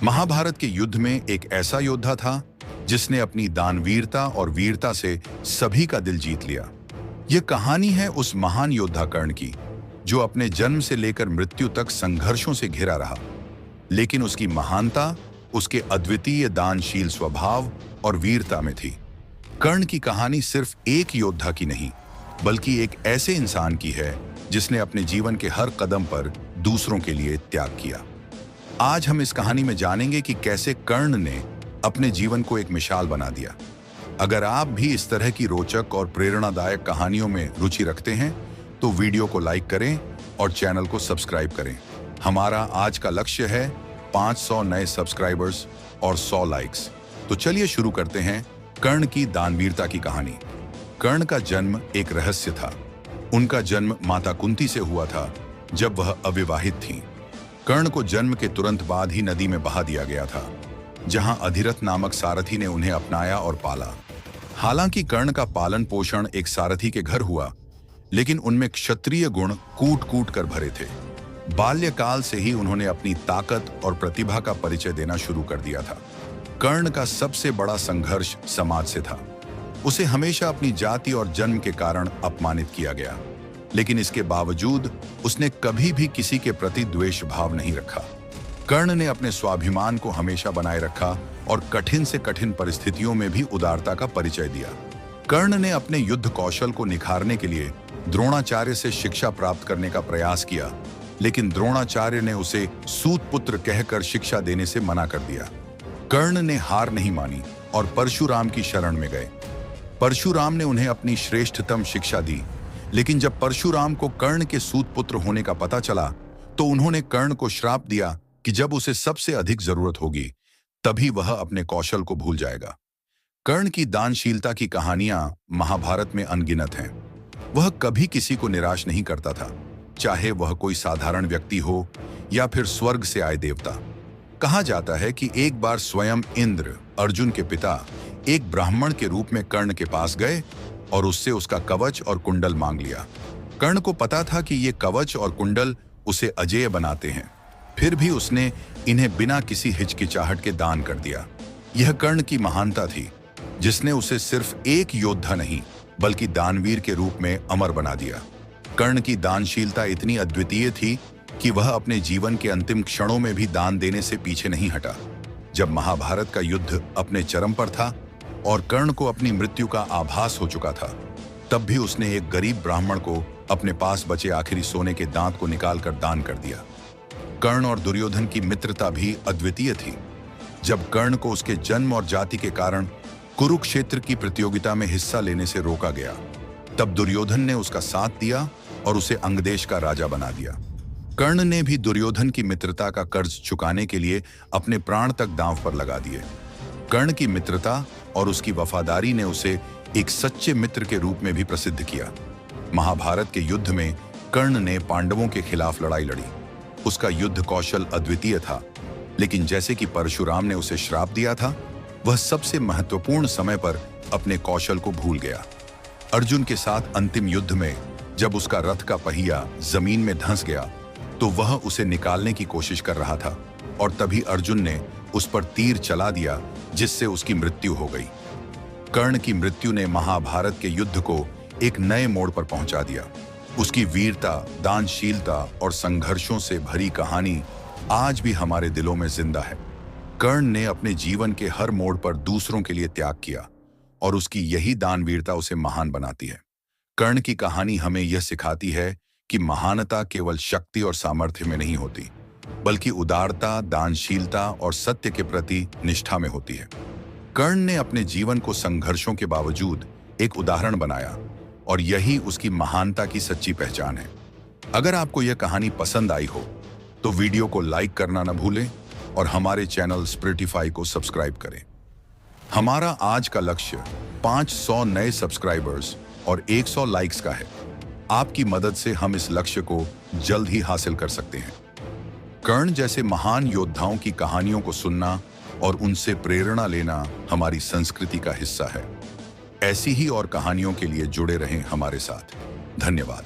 महाभारत के युद्ध में एक ऐसा योद्धा था जिसने अपनी दानवीरता और वीरता से सभी का दिल जीत लिया। यह कहानी है उस महान योद्धा कर्ण की, जो अपने जन्म से लेकर मृत्यु तक संघर्षों से घिरा रहा। लेकिन उसकी महानता उसके अद्वितीय दानशील स्वभाव और वीरता में थी। कर्ण की कहानी सिर्फ एक योद्धा की नहीं, बल्कि एक ऐसे इंसान की है जिसने अपने जीवन के हर कदम पर दूसरों के लिए त्याग किया। आज हम इस कहानी में जानेंगे कि कैसे कर्ण ने अपने जीवन को एक मिसाल बना दिया। अगर आप भी इस तरह की रोचक और प्रेरणादायक कहानियों में रुचि रखते हैं तो वीडियो को लाइक करें और चैनल को सब्सक्राइब करें। हमारा आज का लक्ष्य है 500 नए सब्सक्राइबर्स और 100 लाइक्स। तो चलिए शुरू करते हैं कर्ण की दानवीरता की कहानी। कर्ण का जन्म एक रहस्य था। उनका जन्म माता कुंती से हुआ था जब वह अविवाहित थीं। कर्ण को जन्म के तुरंत बाद ही नदी में बहा दिया गया था, जहां अधिरथ नामक सारथी ने उन्हें अपनाया और पाला। हालांकि कर्ण का पालन पोषण एक सारथी के घर हुआ, लेकिन उनमें क्षत्रिय गुण कूट कूट कर भरे थे। बाल्यकाल से ही उन्होंने अपनी ताकत और प्रतिभा का परिचय देना शुरू कर दिया था। कर्ण का सबसे बड़ा संघर्ष समाज से था। उसे हमेशा अपनी जाति और जन्म के कारण अपमानित किया गया, लेकिन इसके बावजूद उसने कभी भी किसी के प्रति द्वेष भाव नहीं रखा। कर्ण ने अपने स्वाभिमान को हमेशा बनाए रखा और कठिन से कठिन परिस्थितियों में भी उदारता का परिचय दिया। कर्ण ने अपने युद्ध कौशल को निखारने के लिए द्रोणाचार्य से शिक्षा प्राप्त करने का प्रयास किया, लेकिन द्रोणाचार्य ने उसे सूत पुत्र कहकर शिक्षा देने से मना कर दिया। कर्ण ने हार नहीं मानी और परशुराम की शरण में गए। परशुराम ने उन्हें अपनी श्रेष्ठतम शिक्षा दी, लेकिन जब परशुराम को कर्ण के सूत पुत्र होने का पता चला तो उन्होंने कर्ण को श्राप दिया कि जब उसे सबसे अधिक जरूरत होगी तभी वह अपने कौशल को भूल जाएगा। कर्ण की दानशीलता की कहानियां महाभारत में अनगिनत हैं। वह कभी किसी को निराश नहीं करता था, चाहे वह कोई साधारण व्यक्ति हो या फिर स्वर्ग से आए देवता। कहा जाता है कि एक बार स्वयं इंद्र, अर्जुन के पिता, एक ब्राह्मण के रूप में कर्ण के पास गए और उससे उसका कवच और कुंडल मांग लिया। कर्ण को पता था कि ये कवच और कुंडल उसे अजेय बनाते हैं, फिर भी उसने इन्हें बिना किसी हिचकिचाहट के दान कर दिया। यह कर्ण की महानता थी, जिसने उसे सिर्फ एक योद्धा नहीं बल्कि दानवीर के रूप में अमर बना दिया। कर्ण की दानशीलता इतनी अद्वितीय थी कि वह अपने जीवन के अंतिम क्षणों में भी दान देने से पीछे नहीं हटा। जब महाभारत का युद्ध अपने चरम पर था और कर्ण को अपनी मृत्यु का आभास हो चुका था, तब भी उसने एक गरीब ब्राह्मण को अपने पास बचे आखिरी सोने के दांत को निकालकर दान कर दिया। कर्ण और दुर्योधन की मित्रता भी अद्वितीय थी। जब कर्ण को उसके जन्म और जाति के कारण कुरुक्षेत्र की प्रतियोगिता में हिस्सा लेने से रोका गया, तब दुर्योधन ने उसका साथ दिया और उसे अंगदेश का राजा बना दिया। कर्ण ने भी दुर्योधन की मित्रता का कर्ज चुकाने के लिए अपने प्राण तक दांव पर लगा दिए। कर्ण की मित्रता और उसकी वफादारी ने उसे एक सच्चे मित्र के रूप में भी प्रसिद्ध किया। महाभारत के युद्ध में कर्ण ने पांडवों के खिलाफ लड़ाई लड़ी। उसका युद्ध कौशल अद्वितीय था, लेकिन जैसे कि परशुराम ने उसे श्राप दिया था, वह सबसे महत्वपूर्ण समय पर अपने कौशल को भूल गया। अर्जुन के साथ अंतिम युद्ध में जब उसका रथ का पहिया जमीन में धंस गया तो वह उसे निकालने की कोशिश कर रहा था, और तभी अर्जुन ने उस पर तीर चला दिया, जिससे उसकी मृत्यु हो गई। कर्ण की मृत्यु ने महाभारत के युद्ध को एक नए मोड़ पर पहुंचा दिया। उसकी वीरता, दानशीलता और संघर्षों से भरी कहानी आज भी हमारे दिलों में जिंदा है। कर्ण ने अपने जीवन के हर मोड़ पर दूसरों के लिए त्याग किया, और उसकी यही दानवीरता उसे महान बनाती है। कर्ण की कहानी हमें यह सिखाती है कि महानता केवल शक्ति और सामर्थ्य में नहीं होती, बल्कि उदारता, दानशीलता और सत्य के प्रति निष्ठा में होती है। कर्ण ने अपने जीवन को संघर्षों के बावजूद एक उदाहरण बनाया, और यही उसकी महानता की सच्ची पहचान है। अगर आपको यह कहानी पसंद आई हो तो वीडियो को लाइक करना न भूलें और हमारे चैनल स्प्रिटिफाई को सब्सक्राइब करें। हमारा आज का लक्ष्य 500 नए सब्सक्राइबर्स और 100 लाइक्स का है। आपकी मदद से हम इस लक्ष्य को जल्द ही हासिल कर सकते हैं। कर्ण जैसे महान योद्धाओं की कहानियों को सुनना और उनसे प्रेरणा लेना हमारी संस्कृति का हिस्सा है। ऐसी ही और कहानियों के लिए जुड़े रहें हमारे साथ। धन्यवाद।